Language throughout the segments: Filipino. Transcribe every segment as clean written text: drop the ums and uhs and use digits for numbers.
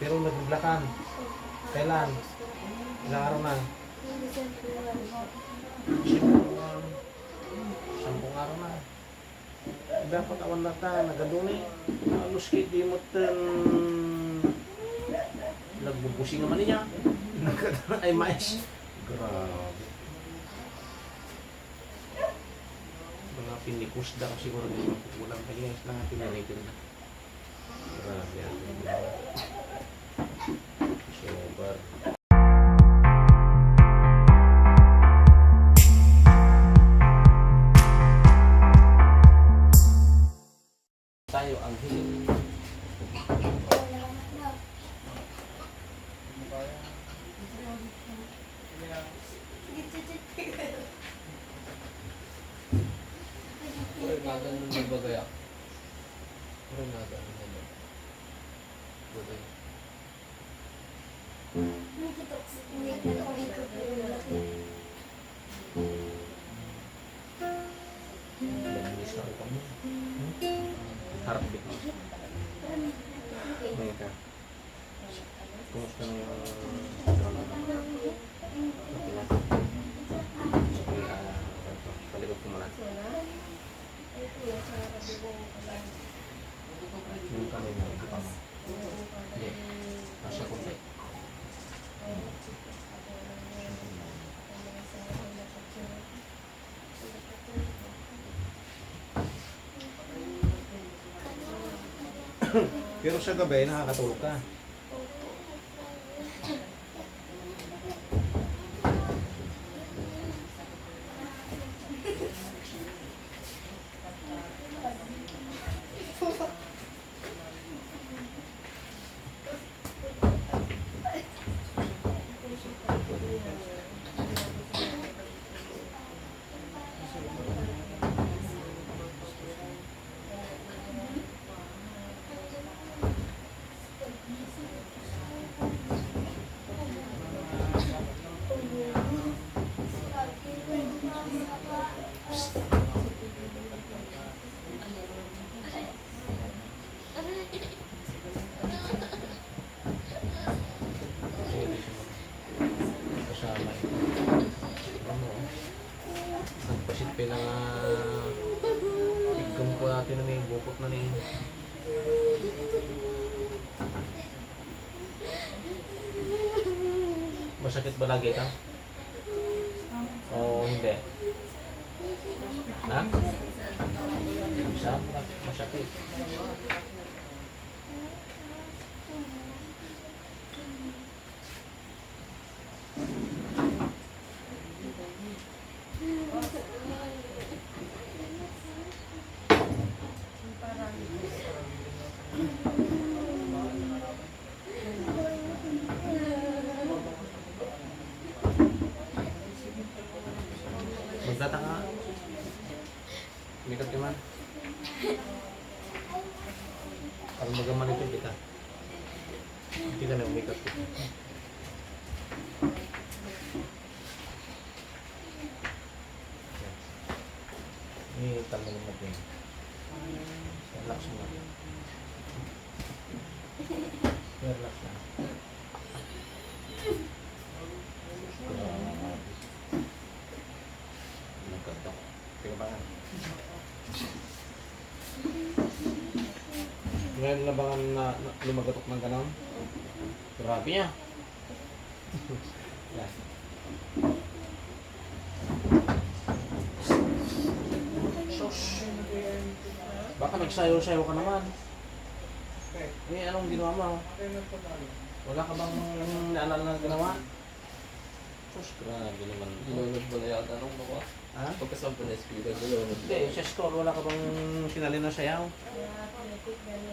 Pero naglakan. Kailan? Ilang araw na? Sampung araw na. Dapat awan na ta, nagaduni. Halos kay di mo nagbubusing naman niya. Ay mais. Grabe. Mga pinikus daw siguro din magkukulang kaya na pinalitin na. Grabe yan. Super. Tayo ang hiling. Nada nung nagbagay ako. Pero nada nung nagbagay. Bagay. Langulis na rin kami. Harap bit mo. Ngayon ka. Kumusta na yung palikot ko muna. Yung kamay mo, ito pa mo. Hindi. Nasa kunti. Pero sa gabi, nakakatulog ka. Kasama ito. Ano? Nagpasit pa na nga tigam ko natin na may bukot na ni. Masakit ba lagi ka? O hindi? Ha? Masakit. Magtataka. Umikat ka man. Parang magaman ito kita. Hindi ka na umikat ko. Ini tangan natin. Relax mo na. Relax na. Nagkatok. Tingnan ba nga? Ngayon na ba na lumagatok ng ganon? Grabe niya. Yan. Baka nagsayo-sayo ka naman. Eh, anong ginawa mo? Wala ka bang naalala na ginawa? Sus, grabe naman. Ginunod mo na yata nung mukha. Ha? Pagkasampa na speaker, ginunod mo. Hindi, sa store, wala ka bang sinali na sayaw?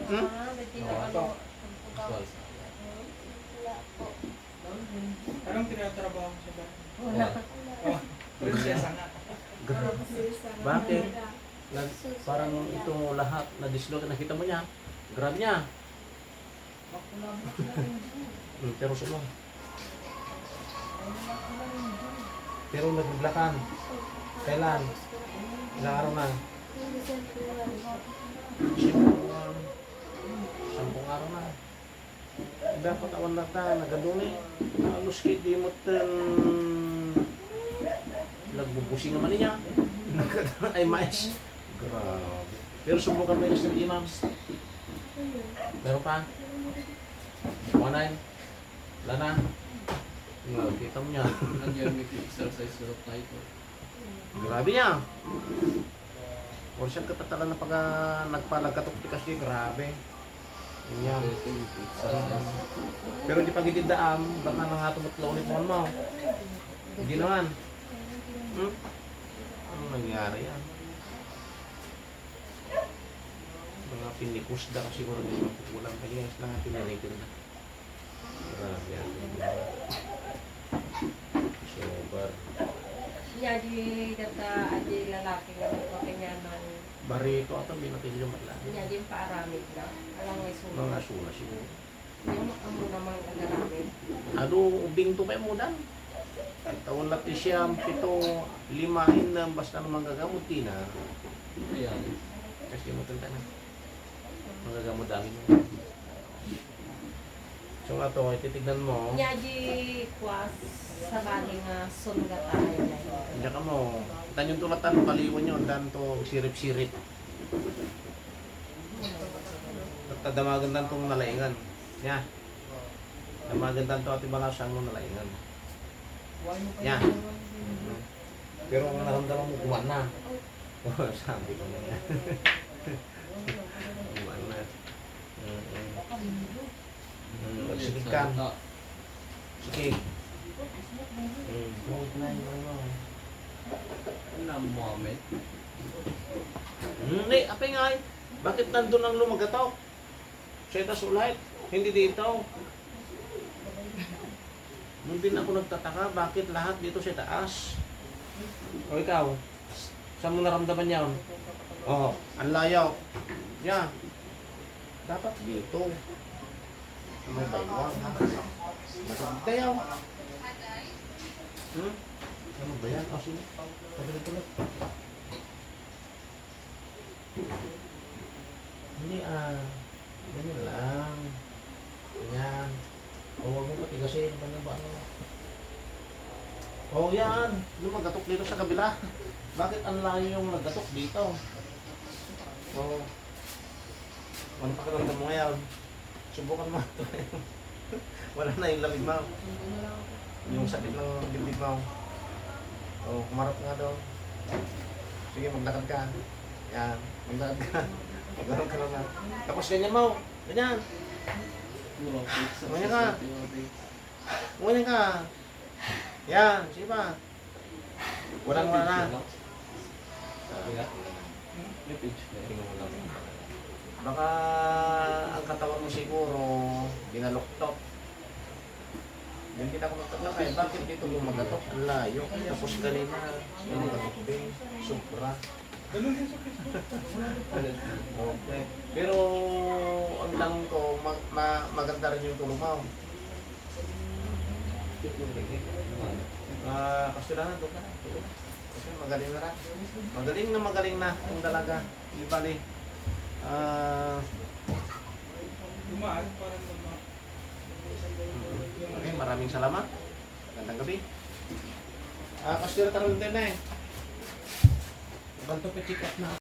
Hmm? Anong tinatrabaho mo sa bahay? Wala. Oh, prinsesa nga. Bakit? Parang ito lahat na-dislocate, nakita mo niya. Grabe niya. Pero sino? Pero naglakan. Kailan? Ilang araw na? Sampung araw na. dapat awan na ta, nagadun eh. Halos kit di mo nagbubusing naman niya. Nagkataon ay mais. Grabe. Pero subukan mo yung ng imam. Meron pa? Kumanan? Wala na? Kita mo niya. Nandiyan may exercise sa tayo. Grabe niya. O siya katatalan na pag nagpalagkatok kasi grabe. Yun yan. Pero di pagitidaam, baka nangatulot ulit mo. Hindi naman. Ano nangyari yan? Mga pinikus da kasi siguro din magkukulang kaya lang pinanitin na. Grabe yan. Super. Jadi kata aja lalaki nga ko kanya nang Barito ato binatil yung matla. jadi paaramid na. Alang may Mga sulat. asula siguro. Yung amo namang agaramid. Ano, ubing to may mudan. Taon natin siya, 7-5 na basta naman gagamot na. Ayan. Kasi mo tanda na. Magagamot dami mo. So nga to, titignan mo. Jadi kuas sa bali nga sunggat tayo na yun. Hindi ka mo. Tan yung tulatan, kaliwan yun. Dan to, sirip-sirip. Tadamagan dan tong nalaingan. Nya. Damagan dan to at ibalasan mo nalaingan. Nya. Pero ang naramdaman mo, kuwan na. Oh, sabi ko na yan. Kuwan na. Sige ka. Sige. Huwag na yung ano. Na Mohammed. Hindi, apay nga eh. Bakit nandun ang lumagatok? Sa itas ulit, hindi dito. Nung din ako nagtataka, bakit lahat dito sa taas? O ikaw, saan mo naramdaman yan? Oo, ang layaw. Yan. Dapat dito. May baywang. Dayaw. Ano ba yan? O sige. Pagdalit-ulit. Hindi ganyan lang. Ganyan. O huwag mo patigasin. Ganyan ba ano? O yan. Lumagatok dito sa kabila. Bakit ang layo yung nagatok dito? O. Ano pa karamdam mo ngayon? Subukan mo. Wala na yung lamig mo. Yung sakit ng dibdib mo. O, kumarap nga daw. Sige, maglakad ka. Yan, maglakad ka. Magkaroon ka lang na. Tapos ganyan mo. Ganyan. Ganyan ka. Ganyan ka. Yan, sige pa. Walang wala na. May page na. Tingnan mo lang. Baka ang katawan mo siguro binaluktok. Yan kita ko magtataka eh. Bakit dito yung magatok? Ang layo. Tapos kanina yung magatok din. Sobra. Ganun din sa Facebook. Okay. Pero ang tanong ko, maganda rin yung tulong mo. Kastulanan doon ka na. Kasi magaling na rin. Magaling na yung dalaga. Di bali. Dumaan, parang naman. Okay, maraming salamat. Magandang gabi. Kastulanan tayo din na eh. Banto pa check up na.